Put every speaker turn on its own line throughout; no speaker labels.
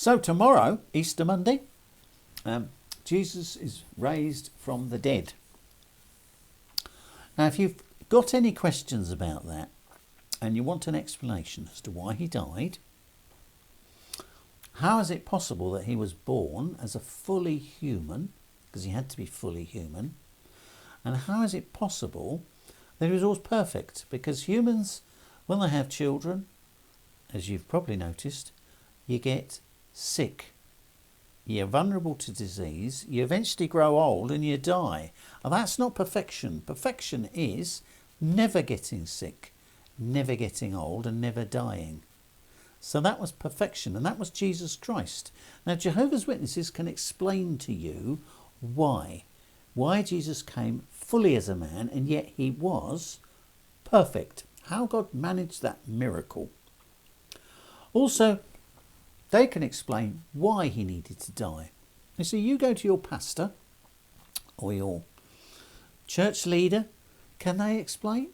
So tomorrow, Easter Monday, Jesus is raised from the dead. Now, if you've got any questions about that and you want an explanation as to why he died, how is it possible that he was born as a fully human, because he had to be fully human, and how is it possible that he was always perfect? Because humans, when they have children, as you've probably noticed, you get sick. You're vulnerable to disease, you eventually grow old and you die. And that's not perfection. Perfection is never getting sick, never getting old and never dying. So that was perfection, and that was Jesus Christ. Now Jehovah's Witnesses can explain to you why Jesus came fully as a man and yet he was perfect. How God managed that miracle. Also, they can explain why he needed to die. You see, you go to your pastor or your church leader, can they explain?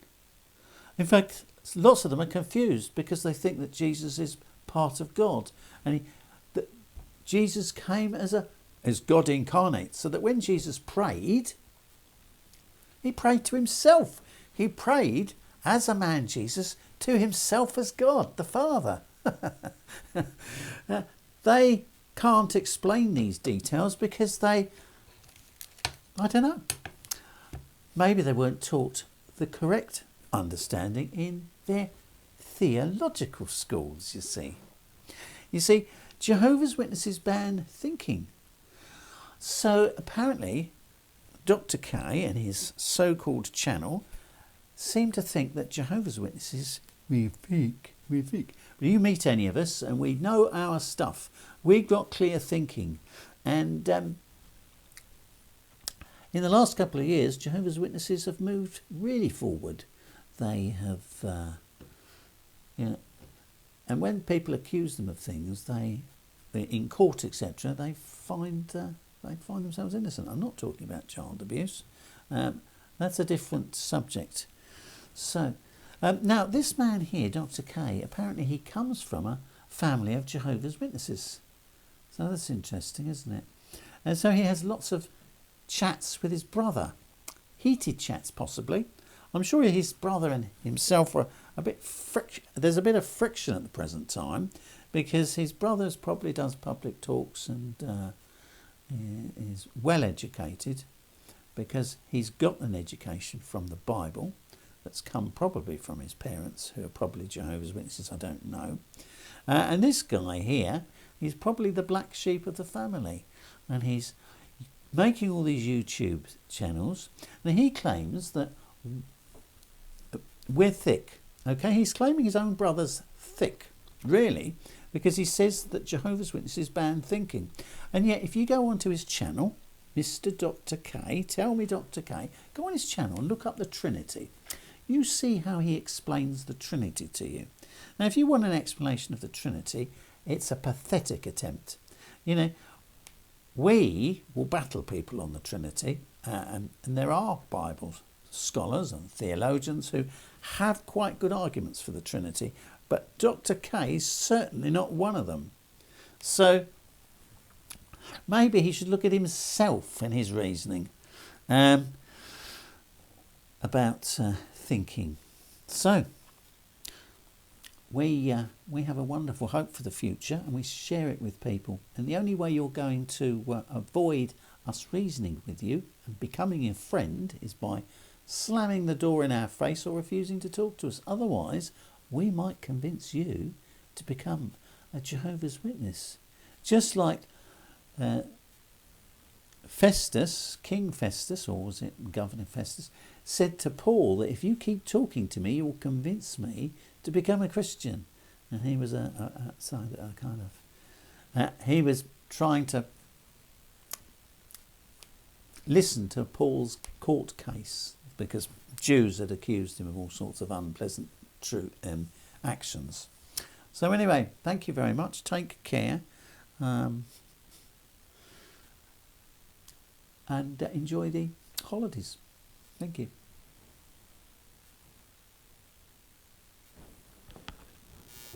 In fact, lots of them are confused because they think that Jesus is part of God, and that Jesus came as God incarnate, so that when Jesus prayed, he prayed to himself. He prayed as a man, Jesus, to himself as God, the Father. They can't explain these details because I don't know, maybe they weren't taught the correct understanding in their theological schools, you see. You see, Jehovah's Witnesses ban thinking. So apparently Dr. K and his so-called channel seem to think that Jehovah's Witnesses, we think. But you meet any of us and we know our stuff. We've got clear thinking. And in the last couple of years, Jehovah's Witnesses have moved really forward. They have, and when people accuse them of things, they in court, etc., they find themselves innocent. I'm not talking about child abuse. That's a different subject. So, now this man here, Dr. K, apparently he comes from a family of Jehovah's Witnesses. So that's interesting, isn't it? And so he has lots of chats with his brother. Heated chats, possibly. I'm sure his brother and himself are a bit there's a bit of friction at the present time, because his brother probably does public talks and is well educated, because he's got an education from the Bible that's come probably from his parents, who are probably Jehovah's Witnesses, I don't know. And this guy here, he's probably the black sheep of the family, and he's making all these YouTube channels, and he claims that we're thick. Okay, he's claiming his own brother's thick, really, because he says that Jehovah's Witnesses ban thinking. And yet, if you go onto his channel, Mr. Dr. K, tell me Dr. K, go on his channel and look up the Trinity. You see how he explains the Trinity to you. Now, if you want an explanation of the Trinity, it's a pathetic attempt. You know, we will battle people on the Trinity, and there are Bible scholars and theologians who have quite good arguments for the Trinity, but Dr. K is certainly not one of them. So maybe he should look at himself and his reasoning about thinking. So we have a wonderful hope for the future, and we share it with people. And the only way you're going to avoid us reasoning with you and becoming a friend is by slamming the door in our face or refusing to talk to us. Otherwise, we might convince you to become a Jehovah's Witness. Just like Festus, King Festus, or was it Governor Festus, said to Paul that if you keep talking to me, you will convince me to become a Christian. And he was he was trying to listen to Paul's court case, because Jews had accused him of all sorts of unpleasant actions. So anyway, thank you very much. Take care. And enjoy the holidays. Thank you.